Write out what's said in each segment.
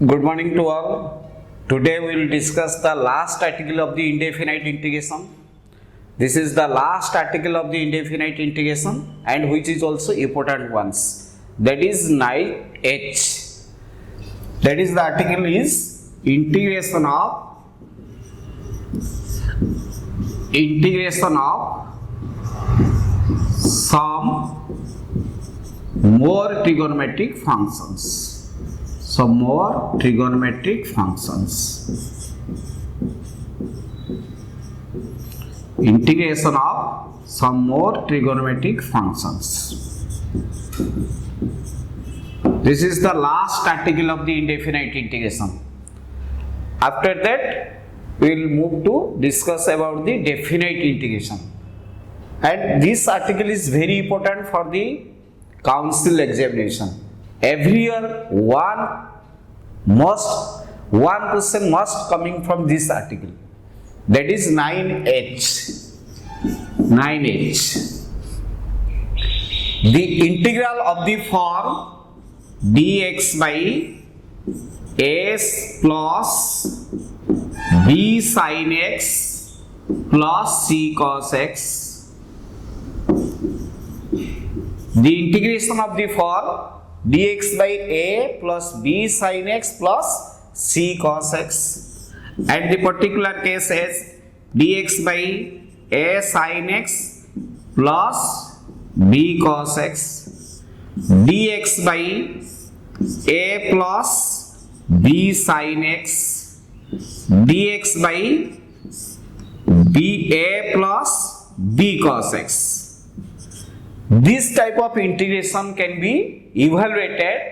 Good morning to all. Today we will discuss the last article of the indefinite integration. This is the last article of the indefinite integration and which is also important ones. That is 9h. That is the article is integration of some more trigonometric functions. Some more trigonometric functions. Integration of some more trigonometric functions. This is the last article of the indefinite integration. After that, we will move to discuss about the definite integration. And this article is very important for the council examination. Every year one question must coming from this article, that is 9h. The integral of the form dx by s plus b sin x plus c cos x. The integration of the form dx by a plus b sin x plus c cos x, and the particular case is dx by a sin x plus b cos x, dx by a plus b sin x, dx by a plus b cos x. This type of integration can be evaluated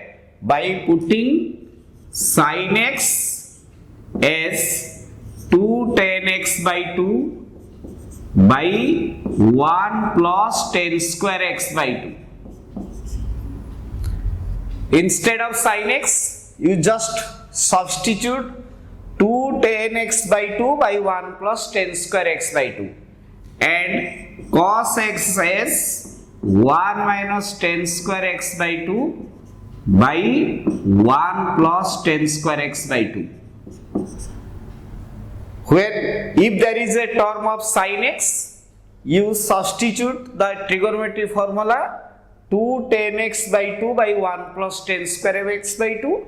by putting sin x as 2 tan x by 2 by 1 plus tan square x by 2. Instead of sin x, you just substitute 2 tan x by 2 by 1 plus tan square x by 2, and cos x as 1 minus tan square x by 2 by 1 plus tan square x by 2. When if there is a term of sin x, you substitute the trigonometry formula 2 tan x by 2 by 1 plus tan square x by 2,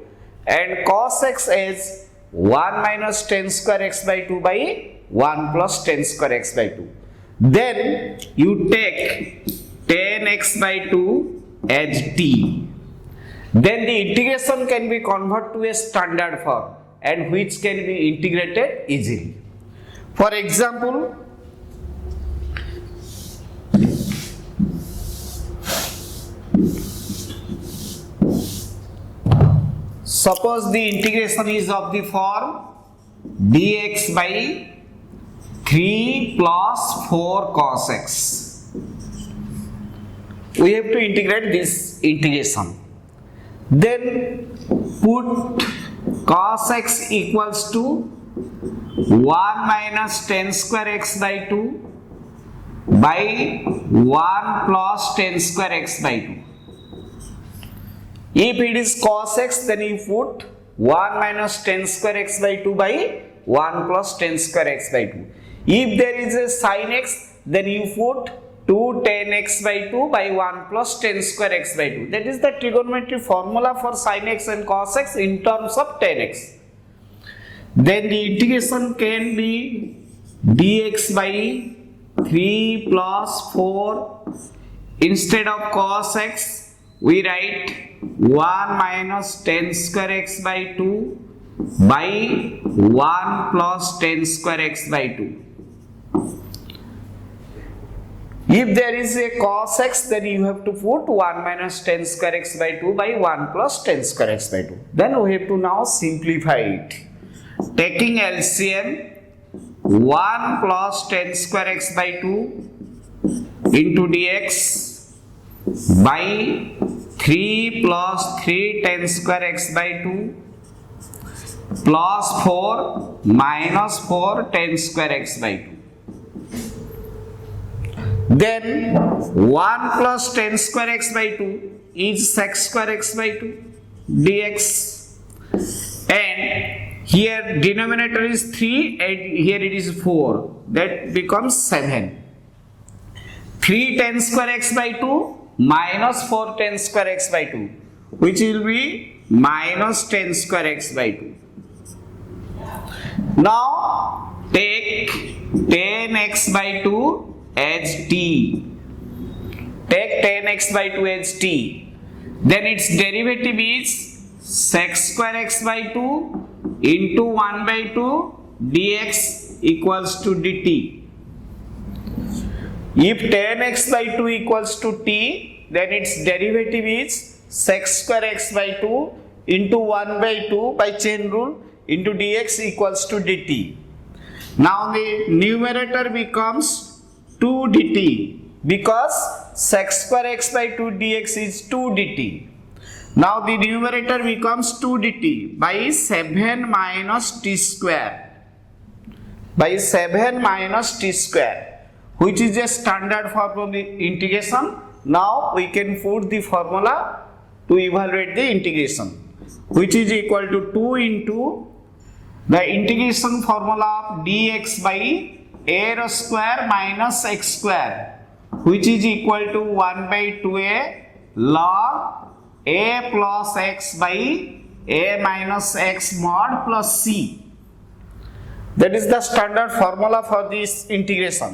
and cos x is 1 minus tan square x by 2 by 1 plus tan square x by 2. Then you take tan x by 2 as t. Then the integration can be converted to a standard form and which can be integrated easily. For example, suppose the integration is of the form dx by 3 plus 4 cos x. We have to integrate this integration. Then put cos x equals to 1 minus tan square x by 2 by 1 plus tan square x by 2. If it is cos x, then you put 1 minus tan square x by 2 by 1 plus tan square x by 2. If there is a sin x, then you put 2 tan x by 2 by 1 plus tan square x by 2. That is the trigonometry formula for sin x and cos x in terms of tan x. Then the integration can be dx by 3 plus 4. Instead of cos x, we write 1 minus tan square x by 2 by 1 plus tan square x by 2. If there is a cos x, then you have to put 1 minus tan square x by 2 by 1 plus tan square x by 2. Then we have to now simplify it. Taking LCM, 1 plus tan square x by 2 into dx by 3 plus 3 tan square x by 2 plus 4 minus 4 tan square x by 2. Then 1 plus tan square x by 2 is sec square x by 2 dx, Here denominator is 3 and here it is 4. That becomes 7. 3 tan square x by 2 minus 4 tan square x by 2, which will be minus tan square x by 2. Now take tan x by 2 as t. Take tan x by 2 as t. Then its derivative is sec square x by 2 into 1 by 2 dx equals to dt. If tan x by 2 equals to t, then its derivative is sec square x by 2 into 1 by 2 by chain rule into dx equals to dt. Now the numerator becomes 2 dt because sec square x by 2 dx is 2 dt. Now the numerator becomes 2 dt by 7 minus t square. By 7 minus t square, which is a standard form of the integration. Now we can put the formula to evaluate the integration, which is equal to 2 into the integration formula of dx by a square minus x square, which is equal to 1 by 2a log a plus x by a minus x mod plus c. That is the standard formula for this integration,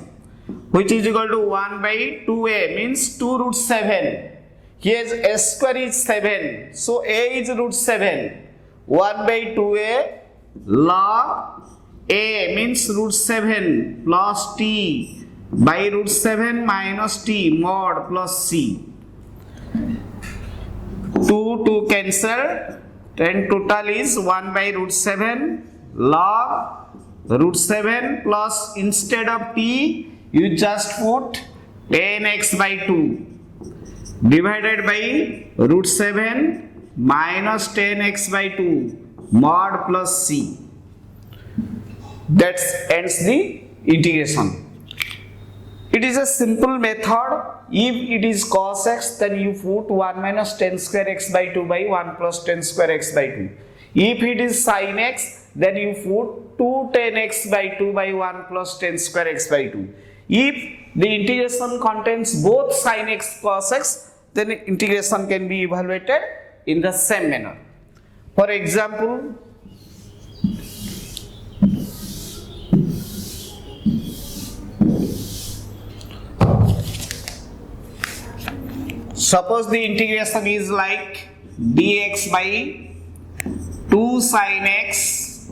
which is equal to 1 by 2a means 2 root 7. Here a square is 7, so a is root 7. 1 by 2a log a means root 7 plus t by root 7 minus t mod plus c. 2 cancel, then total is 1 by root 7 log root 7 plus, instead of t you just put tan x by 2 divided by root 7 minus tan x by 2 mod plus c. That ends the integration. It is a simple method. If it is cos x, then you put 1 minus tan square x by 2 by 1 plus tan square x by 2. If it is sin x, then you put 2 tan x by 2 by 1 plus tan square x by 2. If the integration contains both sin x cos x, then integration can be evaluated in the same manner. For example, suppose the integration is like dx by 2 sin x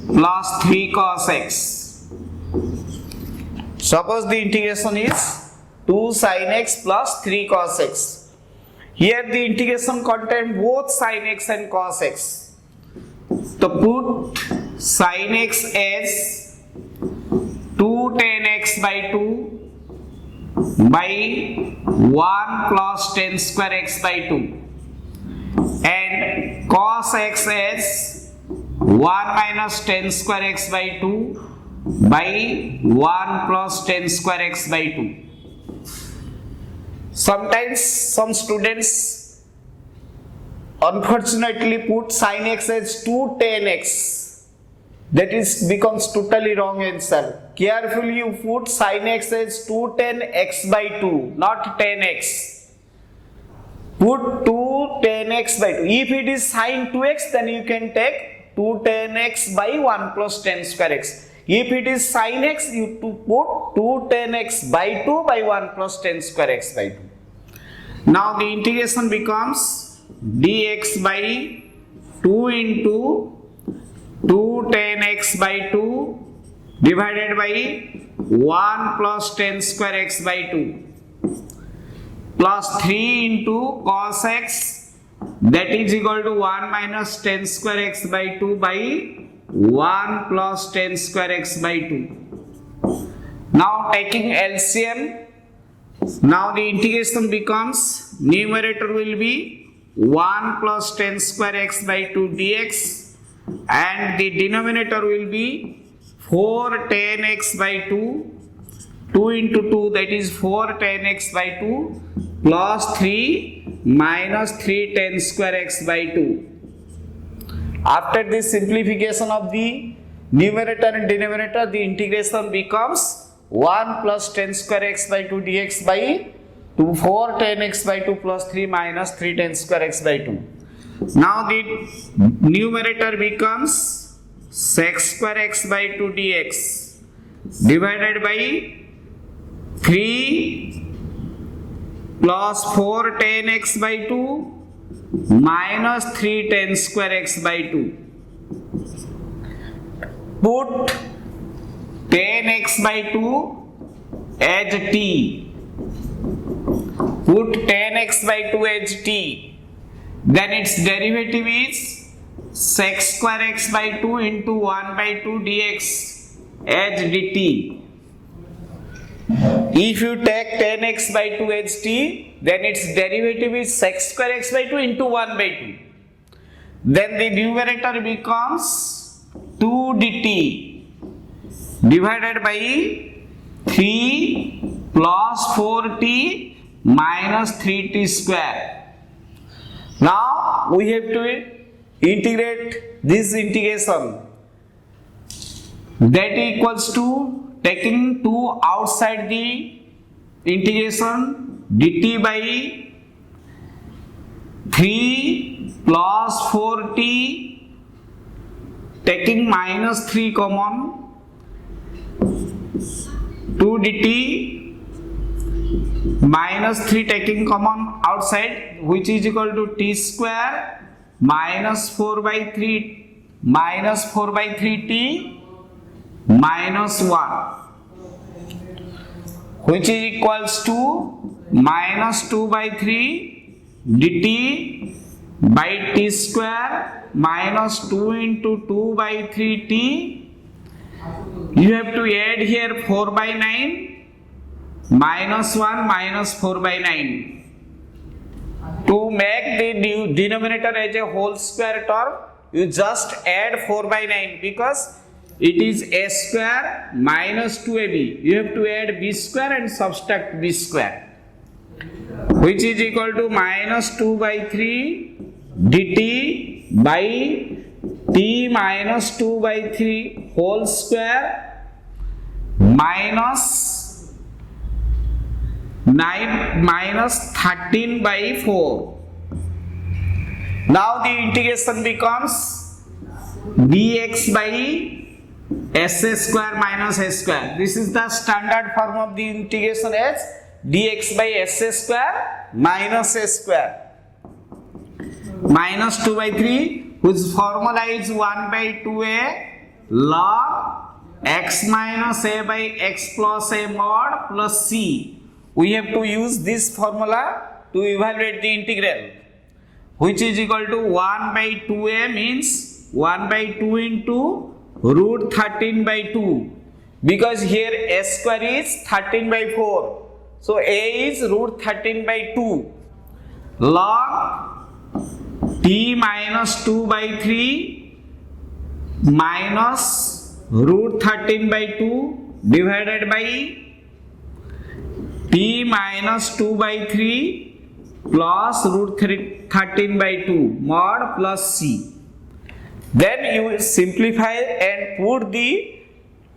plus 3 cos x. Suppose the integration is 2 sin x plus 3 cos x. Here the integration contains both sin x and cos x. So put sin x as 2 tan x by 2 by 1 plus tan square x by 2 and cos x as 1 minus tan square x by 2 by 1 plus tan square x by 2. Sometimes some students unfortunately put sin x as 2 tan x. That is becomes totally wrong answer. Carefully you put sin x as 2 tan x by 2, not tan x. Put 2 tan x by 2. If it is sin 2x, then you can take 2 tan x by 1 plus tan square x. If it is sin x, you put 2 tan x by 2 by 1 plus tan square x by 2. Now the integration becomes dx by 2 into 2 tan x by 2 divided by 1 plus tan square x by 2 plus 3 into cos x, that is equal to 1 minus tan square x by 2 by 1 plus tan square x by 2. Now taking LCM, now the integration becomes numerator will be 1 plus tan square x by 2 dx and the denominator will be 4 tan x by 2, 2 into 2, that is 4 tan x by 2 plus 3 minus 3 tan square x by 2. After this simplification of the numerator and denominator, the integration becomes 1 plus 10 square x by 2 dx by 2, 4 10 x by 2 plus 3 minus 3 10 square x by 2. Now the numerator becomes sec square x by 2 dx divided by 3 plus 4 10 x by 2 minus 3 10 square x by 2. Put 10x by 2 as t. Put 10x by 2 as t. Then its derivative is sec square x by 2 into 1 by 2 dx as dt. If you take 10x by 2 as t, then its derivative is sec square x by 2 into 1 by 2. Then the numerator becomes 2 dt divided by 3 plus 4t minus 3t square. Now we have to integrate this integration. That equals to taking 2 outside the integration, dt by 3 plus 4t, taking minus 3 common, 2 dt minus 3 taking common outside, which is equal to t square minus 4 by 3 minus 4 by 3t minus 1, which is equals to minus 2 by 3 dt by t square minus 2 into 2 by 3t. You have to add here 4 by 9 minus 1 minus 4 by 9. To make the denominator as a whole square term, you just add 4 by 9 because it is a square minus 2ab. You have to add b square and subtract b square, which is equal to minus 2 by 3 dt by t minus 2 by 3 whole square minus 9 minus 13 by 4. Now the integration becomes dx by s square minus s square. This is the standard form of the integration as dx by s square minus s square minus 2 by 3, whose formula is 1 by 2a log x minus a by x plus a mod plus c. We have to use this formula to evaluate the integral, which is equal to 1 by 2a means 1 by 2 into root 13 by 2, because here s square is 13 by 4, so a is root 13 by 2 log t minus 2 by 3 minus root 13 by 2 divided by t minus 2 by 3 plus root 13 by 2 mod plus c. Then you will simplify and put the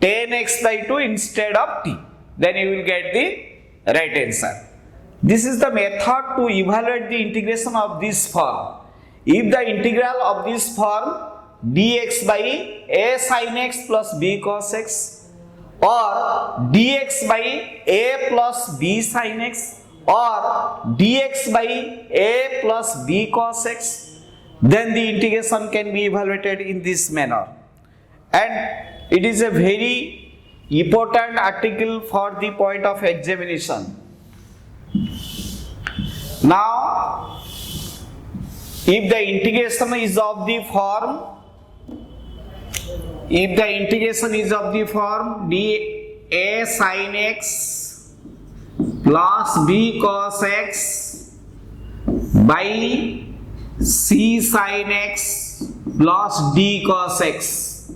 10x by 2 instead of t. Then you will get the right answer. This is the method to evaluate the integration of this form. If the integral of this form dx by a sin x plus b cos x, or dx by a plus b sin x, or dx by a plus b cos x, then the integration can be evaluated in this manner. And it is a very important article for the point of examination. Now, if the integration is of the form, dA sin x plus b cos x by c sin x plus d cos x,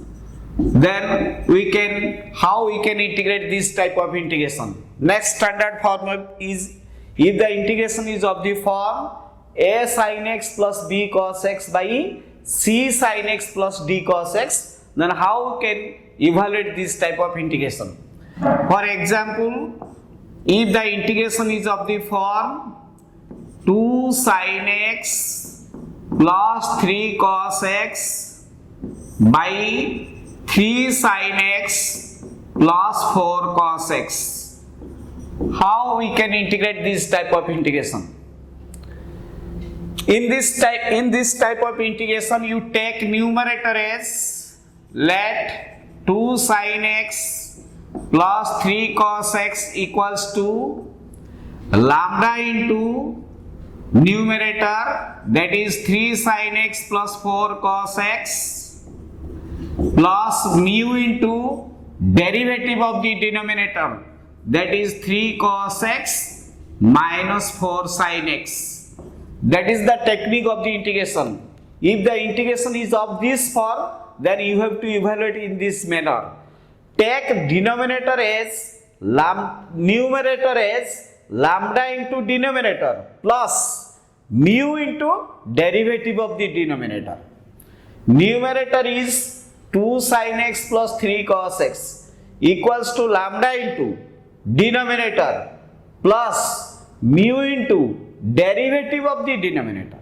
then how we can integrate this type of integration. Next standard form is, if the integration is of the form a sin x plus b cos x by c sin x plus d cos x, then how we can evaluate this type of integration? For example, if the integration is of the form 2 sin x plus 3 cos x by 3 sin x plus 4 cos x, how we can integrate this type of integration? In this type of integration, you take numerator as, let 2 sin x plus 3 cos x equals to lambda into numerator, that is 3 sin x plus 4 cos x, plus mu into derivative of the denominator, that is 3 cos x minus 4 sin x. That is the technique of the integration. If the integration is of this form, then you have to evaluate in this manner. Take denominator as numerator as lambda into denominator plus mu into derivative of the denominator. Numerator is 2 sin x plus 3 cos x equals to lambda into denominator plus mu into derivative of the denominator.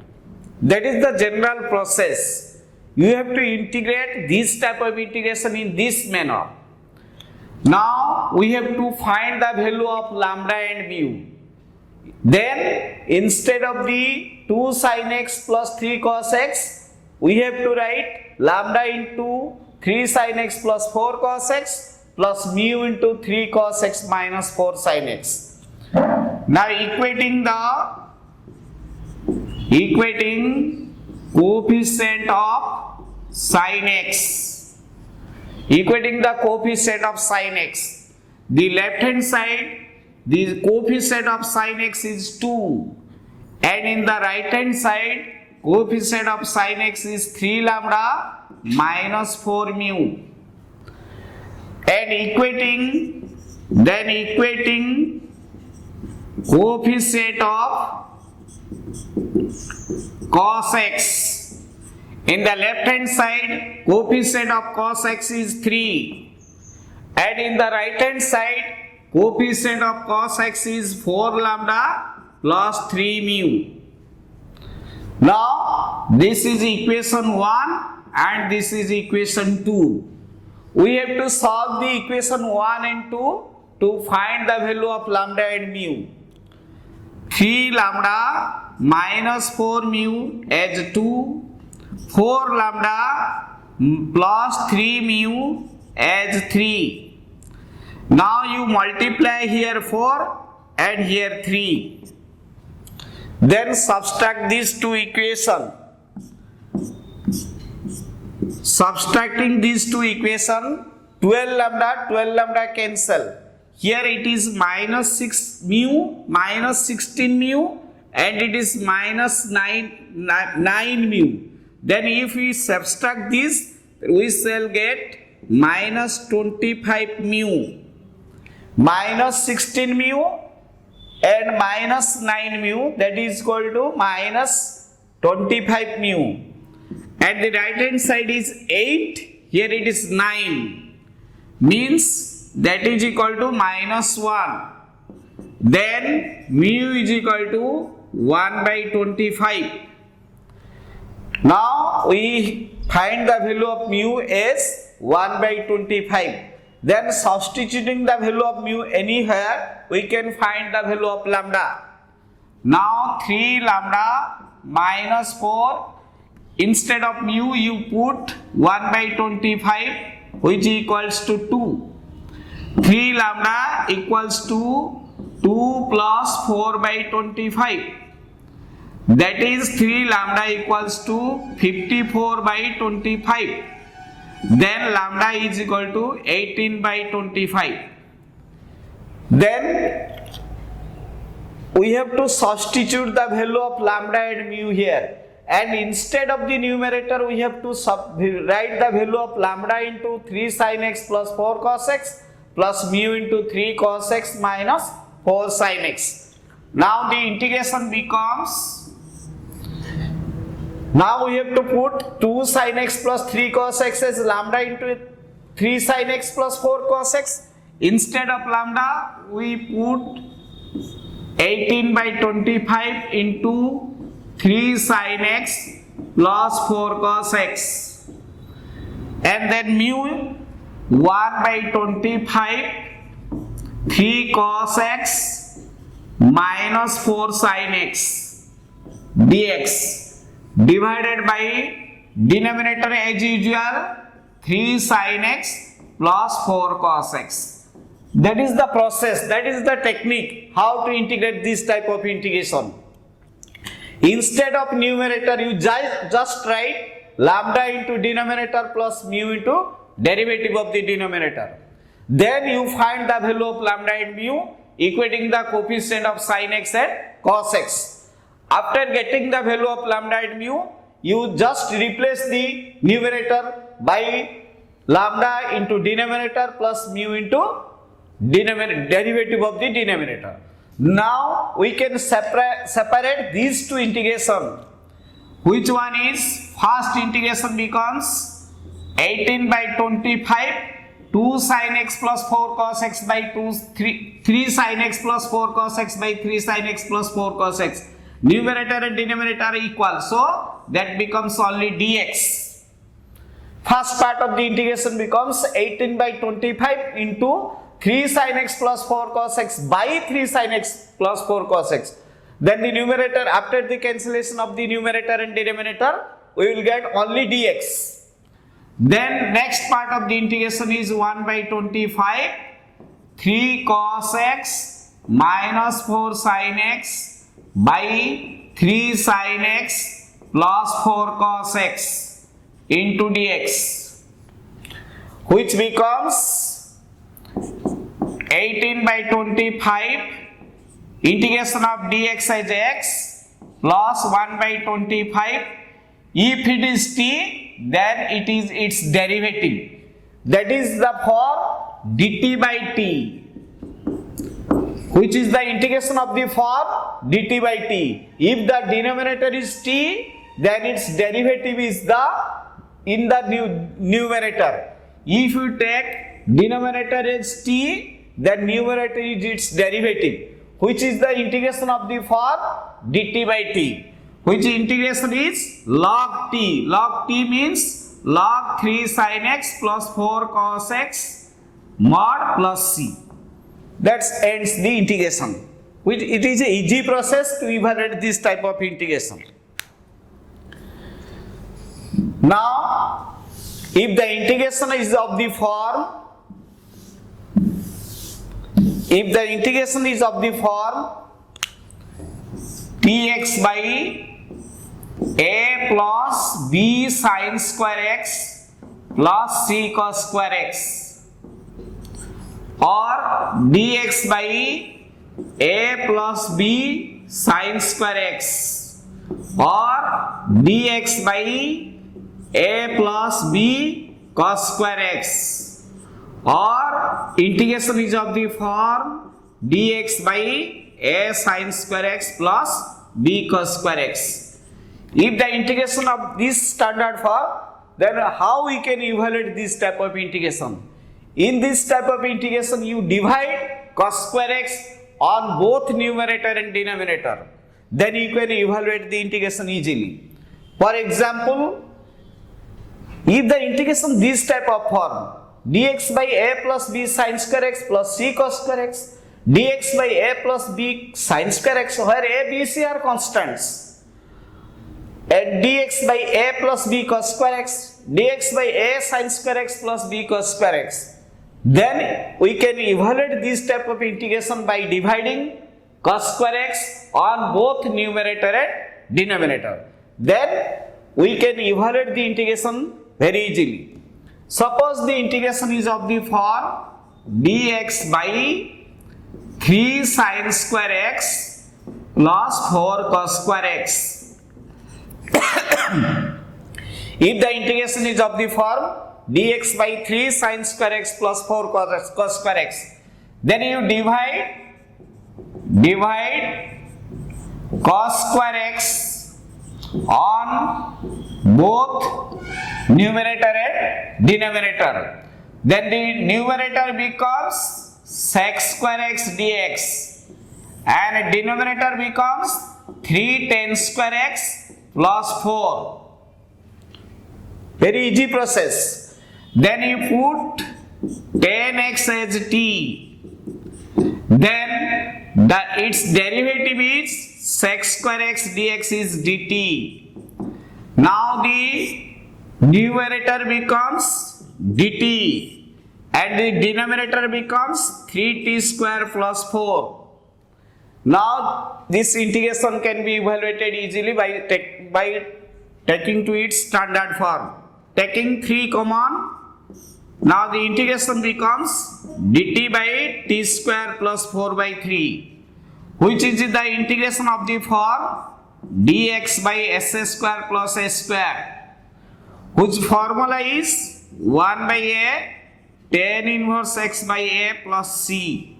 That is the general process. You have to integrate this type of integration in this manner. Now we have to find the value of lambda and mu. Then instead of the 2 sin x plus 3 cos x, we have to write lambda into 3 sin x plus 4 cos x plus mu into 3 cos x minus 4 sin x. Now equating coefficient of sin x. Equating the coefficient of sin x. The left hand side, the coefficient of sin x is 2, and in the right hand side, coefficient of sin x is 3 lambda minus 4 mu. And equating coefficient of cos x. In the left hand side, coefficient of cos x is 3, and in the right hand side, coefficient of cos x is 4 lambda plus 3 mu. Now this is equation 1 and this is equation 2. We have to solve the equation 1 and 2 to find the value of lambda and mu. 3 lambda minus 4 mu as 2, 4 lambda plus 3 mu as 3. Now you multiply here 4 and here 3. Then subtract these two equations. Subtracting these two equations, 12 lambda cancel. Here it is minus 6 mu, minus 16 mu, and it is minus 9 mu. Then if we subtract this, we shall get minus 25 mu. Minus 16 mu and minus 9 mu, that is equal to minus 25 mu. And the right hand side is 8, here it is 9, means that is equal to minus 1. Then mu is equal to 1 by 25. Now we find the value of mu as 1 by 25. Then substituting the value of mu anywhere, we can find the value of lambda. Now 3 lambda minus 4, instead of mu you put 1 by 25, which equals to 2. 3 lambda equals to 2 plus 4 by 25. That is 3 lambda equals to 54 by 25. Then lambda is equal to 18 by 25. Then we have to substitute the value of lambda and mu here. And instead of the numerator, we have to write the value of lambda into 3 sin x plus 4 cos x plus mu into 3 cos x minus 4 sin x. Now the integration becomes Now we have to put 2 sin x plus 3 cos x as lambda into 3 sin x plus 4 cos x. Instead of lambda, we put 18 by 25 into 3 sin x plus 4 cos x. And then mu 1 by 25 3 cos x minus 4 sin x dx divided by denominator as usual 3 sin x plus 4 cos x. That is the process, that is the technique how to integrate this type of integration. Instead of numerator, you just write lambda into denominator plus mu into derivative of the denominator. Then you find the value of lambda and mu equating the coefficient of sin x and cos x. After getting the value of lambda and mu, you just replace the numerator by lambda into denominator plus mu into derivative of the denominator. Now we can separate these two integration. Which one is? First integration becomes 18 by 25 2 sin x plus 4 cos x by 3 sin x plus 4 cos x by 3 sin x plus 4 cos x. Numerator and denominator are equal, so that becomes only dx. First part of the integration becomes 18 by 25 into 3 sin x plus 4 cos x by 3 sin x plus 4 cos x. Then the numerator, after the cancellation of the numerator and denominator, we will get only dx. Then next part of the integration is 1 by 25 3 cos x minus 4 sin x by 3 sin x plus 4 cos x into dx, which becomes 18 by 25 integration of dx as x plus 1 by 25. If it is t, then it is its derivative, that is the form dt by t, which is the integration of the form dt by t. If the denominator is t, then its derivative is in the numerator. If you take denominator as t, then numerator is its derivative, which is the integration of the form dt by t, which integration is log t. Log t means log 3 sin x plus 4 cos x mod plus c. That ends the integration. It is an easy process to evaluate this type of integration. Now, if the integration is of the form, tx by a plus b sin square x plus c cos square x, or dx by a plus b sin square x, or dx by a plus b cos square x, or integration is of the form dx by a sin square x plus b cos square x. If the integration of this standard form, then how we can evaluate this type of integration? In this type of integration, you divide cos square x on both numerator and denominator. Then you can evaluate the integration easily. For example, if the integration this type of form, dx by a plus b sin square x plus c cos square x, dx by a plus b sin square x, where a, b, c are constants, and dx by a plus b cos square x, dx by a sin square x plus b cos square x. Then we can evaluate this type of integration by dividing cos square x on both numerator and denominator. Then we can evaluate the integration very easily. Suppose the integration is of the form dx by 3 sin square x plus 4 cos square x. If the integration is of the form dx by 3 sin square x plus 4 cos square x, then you divide cos square x on both numerator and denominator. Then the numerator becomes sec square x dx and denominator becomes 3 tan square x plus 4. Very easy process. Then you put tan x as t. Then its derivative is sec square x dx is dt. Now the numerator becomes dt and the denominator becomes 3t square plus 4. Now this integration can be evaluated easily by taking to its standard form. Taking 3 common, now the integration becomes dt by t square plus 4 by 3, which is the integration of the form dx by s square plus s square, whose formula is 1 by a tan inverse x by a plus c.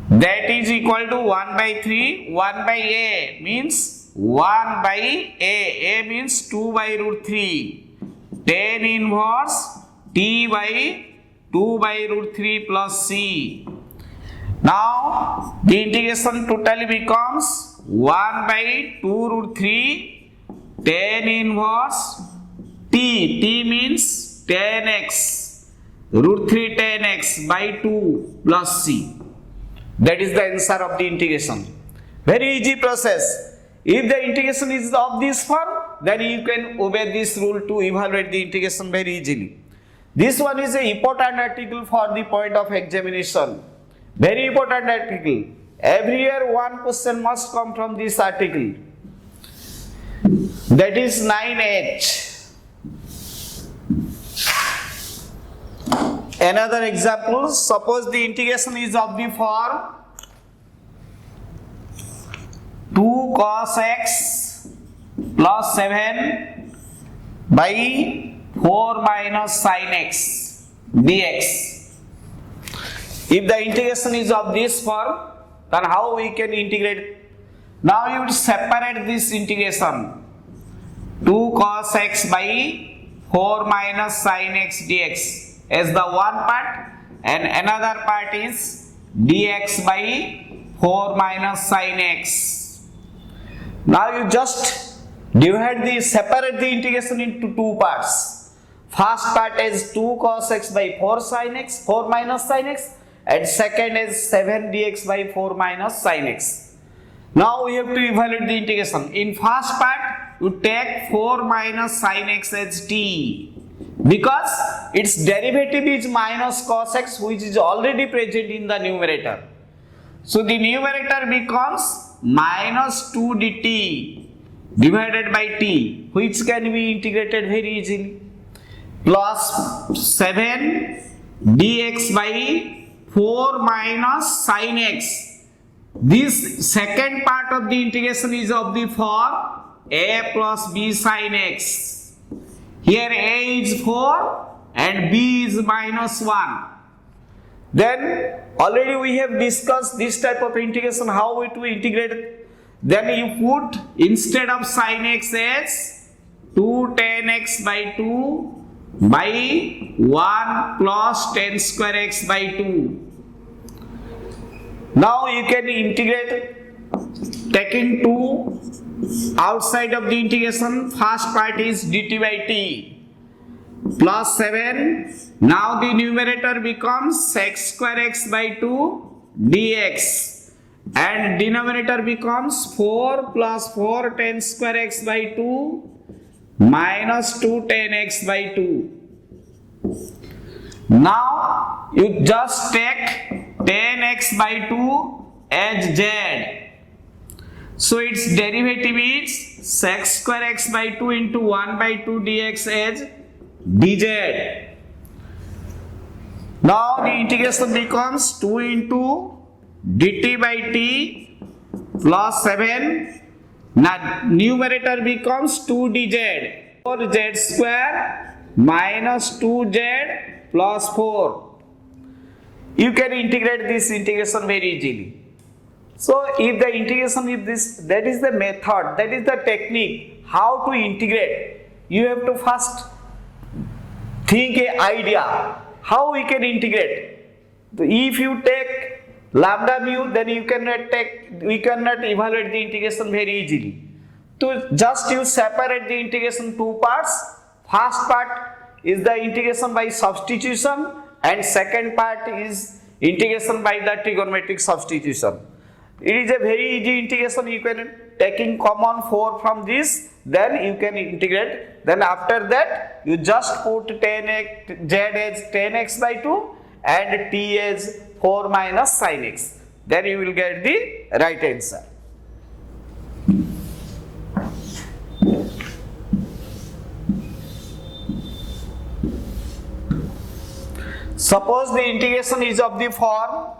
That is equal to 1 by 3. 1 by a means 1 by a means 2 by root 3. Tan inverse t by 2 by root 3 plus c. Now the integration totally becomes 1 by 2 root 3 tan inverse t. T means tan x, root 3 tan x by 2 plus c. That is the answer of the integration. Very easy process. If the integration is of this form, then you can obey this rule to evaluate the integration very easily. This one is an important article for the point of examination. Very important article. Every year one question must come from this article. That is 9H. Another example, suppose the integration is of the form 2 cos x plus 7 by 4 minus sin x dx. If the integration is of this form, then how we can integrate? Now you will separate this integration. 2 cos x by 4 minus sin x dx as the one part, and another part is dx by 4 minus sin x. Now you just separate the integration into two parts. First part is 2 cos x by 4 sin x, 4 minus sin x, and second is 7 dx by 4 minus sin x. Now we have to evaluate the integration. In first part, you take 4 minus sin x as t, because its derivative is minus cos x, which is already present in the numerator. So the numerator becomes minus 2 dt divided by t, which can be integrated very easily, plus 7 dx by 4 minus sin x. This second part of the integration is of the form a plus b sin x. Here a is 4 and b is minus 1. Then already we have discussed this type of integration, how it will integrate. Then you put, instead of sin x as 2 tan x by 2 by 1 plus tan square x by 2. Now you can integrate taking 2 outside of the integration. First part is dt by t plus 7. Now the numerator becomes sec square x by 2 dx and denominator becomes 4 plus 4 tan square x by 2 minus 2 tan x by 2. Now you just take tan x by 2 as z. So its derivative is sec square x by 2 into 1 by 2 dx as dz. Now the integration becomes 2 into dt by t plus 7. Now numerator becomes 2 dz, 4z square minus 2z plus 4. You can integrate this integration very easily. So if the integration is this, that is the method, that is the technique how to integrate, you have to first think a idea how we can integrate. So if you take lambda mu, then we cannot evaluate the integration very easily. So just you separate the integration two parts. First part is the integration by substitution, and second part is integration by the trigonometric substitution. It is a very easy integration. You can taking common 4 from this, then you can integrate. Then after that you just put 10x, z as 10x by 2 and t as 4 minus sin x. Then you will get the right answer. Suppose the integration is of the form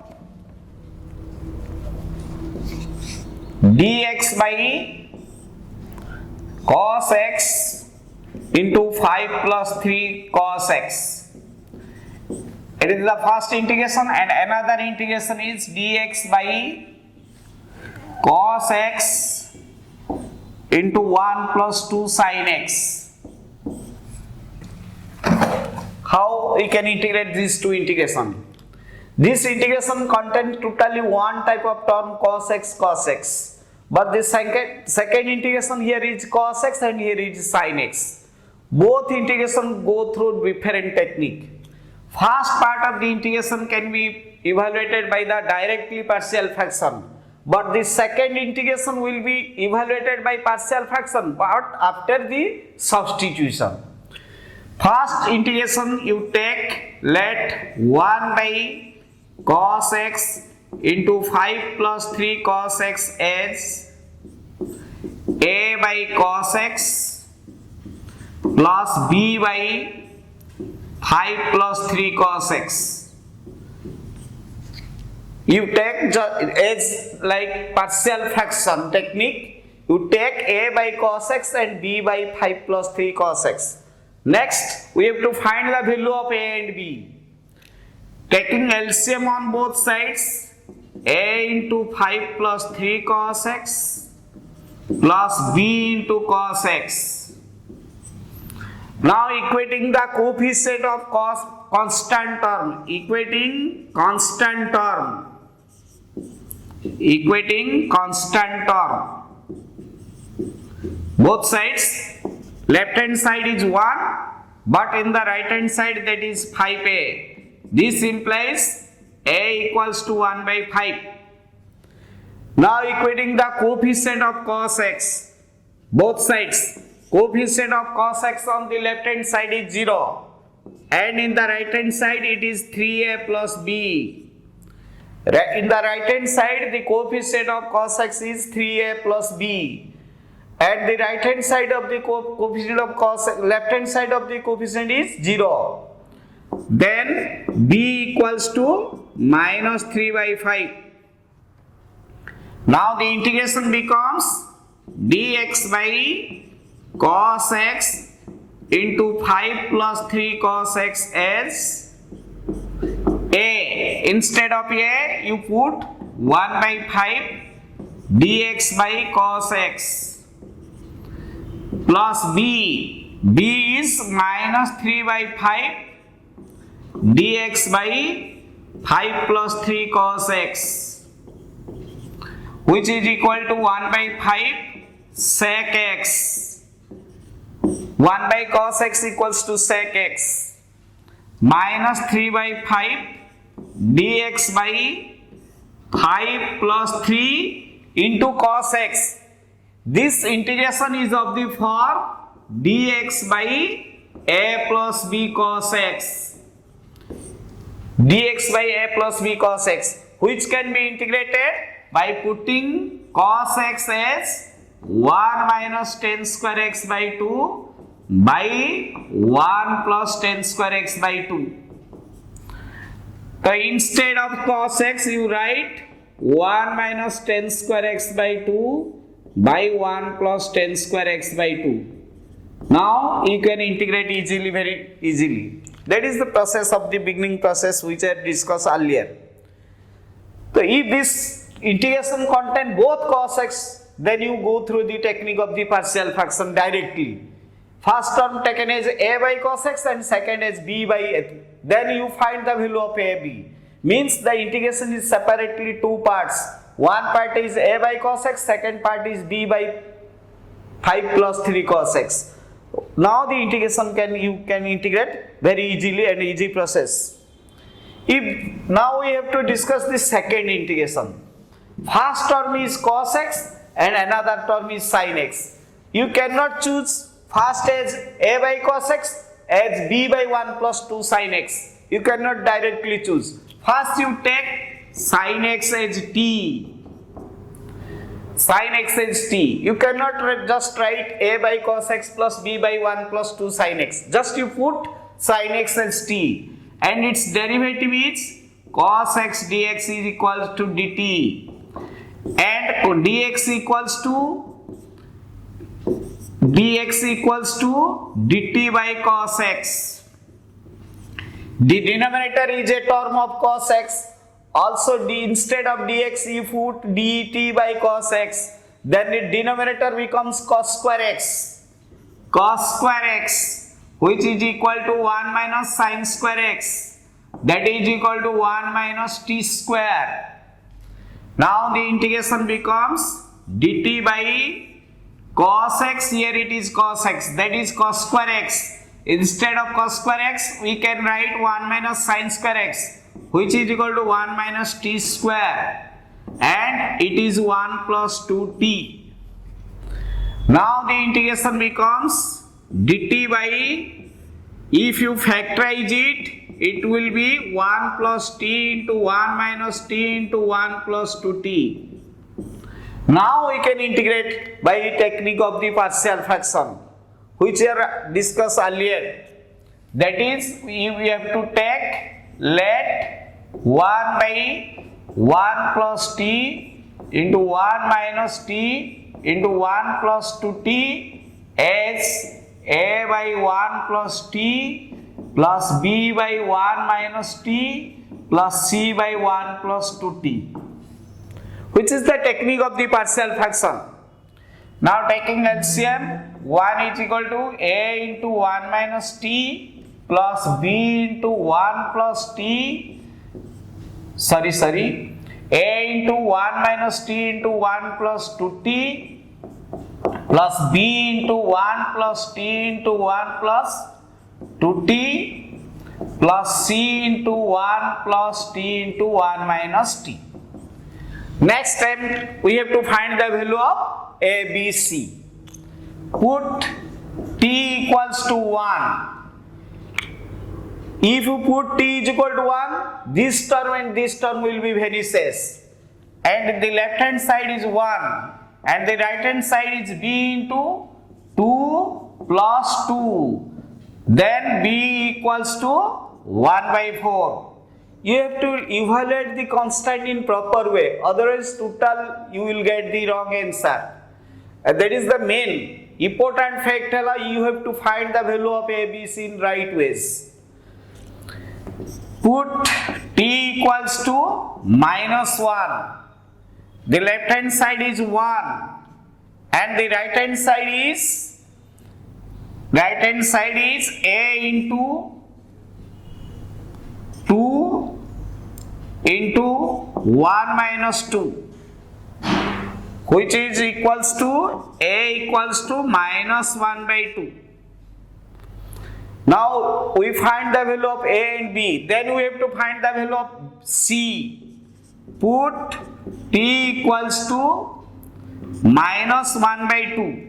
dx by cos x into 5 plus 3 cos x. It is the first integration, and another integration is dx by cos x into 1 plus 2 sin x. How we can integrate these two integration? This integration contains totally one type of term cos x, but the second integration here is cos x and here is sin x. Both integration go through different technique. First part of the integration can be evaluated by the directly partial fraction, but the second integration will be evaluated by partial fraction, but after the substitution. First integration you take, let 1 by cos x into 5 plus 3 cos x as a by cos x plus b by 5 plus 3 cos x. You take as like partial fraction technique, you take a by cos x and b by 5 plus 3 cos x. Next, we have to find the value of a and b. Taking LCM on both sides, a into 5 plus 3 cos x plus b into cos x. Now equating the coefficient of constant term, equating constant term. Both sides, left hand side is 1, but in the right hand side that is 5a. This implies a equals to 1 by 5. Now equating the coefficient of cos x, both sides, coefficient of cos x on the left hand side is 0, and in the right hand side it is 3a plus b. In the right hand side the coefficient of cos x is 3a plus b, and the right hand side of the coefficient of left hand side of the coefficient is 0. Then b equals to minus 3 by 5. Now the integration becomes dx by cos x into 5 plus 3 cos x as a. Instead of a, you put 1 by 5 dx by cos x plus b. b is minus 3 by 5 dx by 5 plus 3 cos x, which is equal to 1 by 5 sec x. 1 by cos x equals to sec x minus 3 by 5 dx by 5 plus 3 into cos x. This integration is of the form dx by a plus b cos x. dx by a plus b cos x, which can be integrated by putting cos x as 1 minus tan square x by 2 by 1 plus tan square x by 2. So instead of cos x you write 1 minus tan square x by 2 by 1 plus tan square x by 2. Now you can integrate easily, very easily. That is the process of the beginning process which I discussed earlier. So if this integration contain both cos x then you go through the technique of the partial fraction directly. First term taken as a by cos x and second as b by a. Then you find the value of ab. Means the integration is separately two parts. One part is a by cos x, second part is b by 5 plus 3 cos x. Now the integration you can integrate very easily and easy process. Now we have to discuss the second integration. First term is cos x and another term is sin x. You cannot choose first as a by cos x as b by 1 plus 2 sin x. You cannot directly choose. First you take sin x as t. Sin x as t. You cannot just write a by cos x plus b by 1 plus 2 sin x. Just you put sin x as t. And its derivative is cos x dx is equals to dt. And dx equals to dt by cos x. The denominator is a term of cos x. Also instead of dx you put dt by cos x. Then the denominator becomes cos square x. Cos square x, which is equal to 1 minus sin square x. That is equal to 1 minus t square. Now the integration becomes dt by cos x. Here it is cos x, that is cos square x. Instead of cos square x, we can write 1 minus sin square x, which is equal to 1 minus t square. And it is 1 plus 2t. Now the integration becomes dt by, if you factorize it, it will be 1 plus t into 1 minus t into 1 plus 2t. Now we can integrate by technique of the partial fraction, which are discussed earlier. That is, we have to take, let 1 by 1 plus t into 1 minus t into 1 plus 2t as a by 1 plus t plus b by 1 minus t plus c by 1 plus 2t, which is the technique of the partial fraction. Now taking LCM, 1 is equal to a into 1 minus t plus b into 1 plus t, a into 1 minus t into 1 plus 2t plus b into 1 plus t into 1 plus 2t plus c into 1 plus t into 1 minus t. Next step, we have to find the value of a, b, c. Put t equals to 1. If you put t is equal to 1, this term and this term will be vanishes. And the left hand side is 1 and the right hand side is b into 2 plus 2. Then b equals to 1 by 4. You have to evaluate the constant in proper way, otherwise total you will get the wrong answer. And that is the main important factor. You have to find the value of a, b, c in right ways. Put t equals to minus 1. The left hand side is 1 and the right hand side is a into 2 into 1 minus 2, which is equals to a equals to minus 1 by 2. Now we find the value of a and b. Then we have to find the value of c. Put t equals to minus 1 by 2.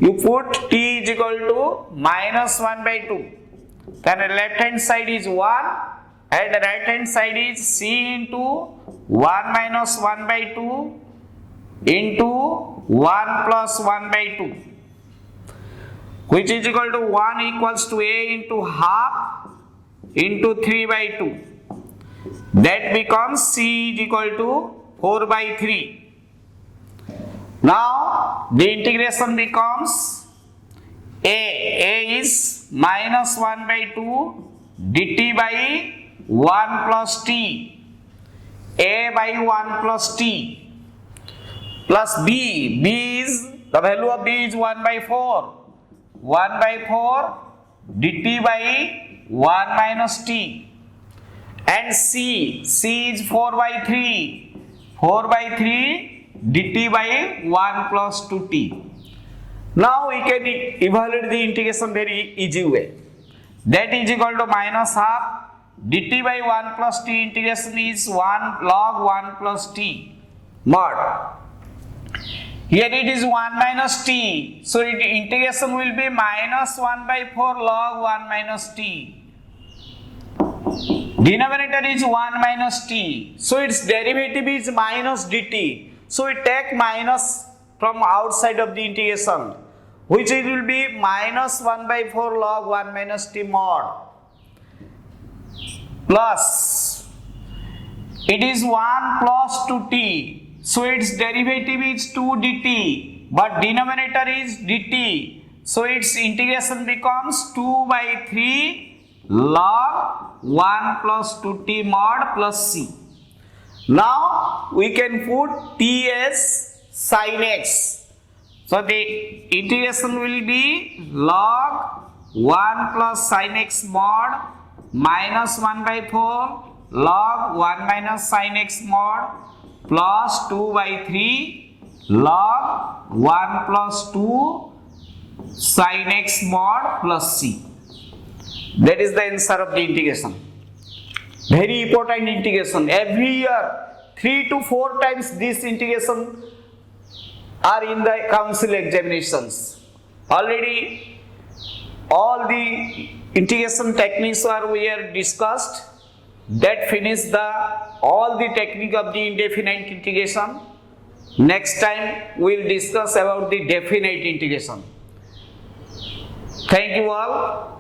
You put t is equal to minus 1 by 2. Then the left hand side is 1 and the right hand side is c into 1 minus 1 by 2 into 1 plus 1 by 2, which is equal to 1 equals to a into half into 3 by 2. That becomes c is equal to 4 by 3. Now the integration becomes a is minus 1 by 2 dt by 1 plus t, a by 1 plus t. plus b. B is, the value of b is 1 by 4. 1 by 4 dt by 1 minus t. And c. C is 4 by 3. 4 by 3 dt by 1 plus 2t. Now we can evaluate the integration very easy way. That is equal to minus half dt by 1 plus t integration is 1 log 1 plus t mod. Here it is 1 minus t, so integration will be minus 1 by 4 log 1 minus t. Denominator is 1 minus t, so its derivative is minus dt. So we take minus from outside of the integration, which it will be minus 1 by 4 log 1 minus t mod, plus it is 1 plus 2t, so its derivative is 2 dt, but denominator is dt, so its integration becomes 2 by 3 log 1 plus 2t mod plus c. Now we can put t as sin x. So the integration will be log 1 plus sin x mod minus 1 by 4 log 1 minus sin x mod plus 2 by 3 log 1 plus 2 sin x mod plus c. That is the answer of the integration. Very important integration. Every year 3 to 4 times this integration are in the council examinations. Already all the integration techniques are we are discussed. That finish the all the technique of the indefinite integration. Next time we will discuss about the definite integration. Thank you all.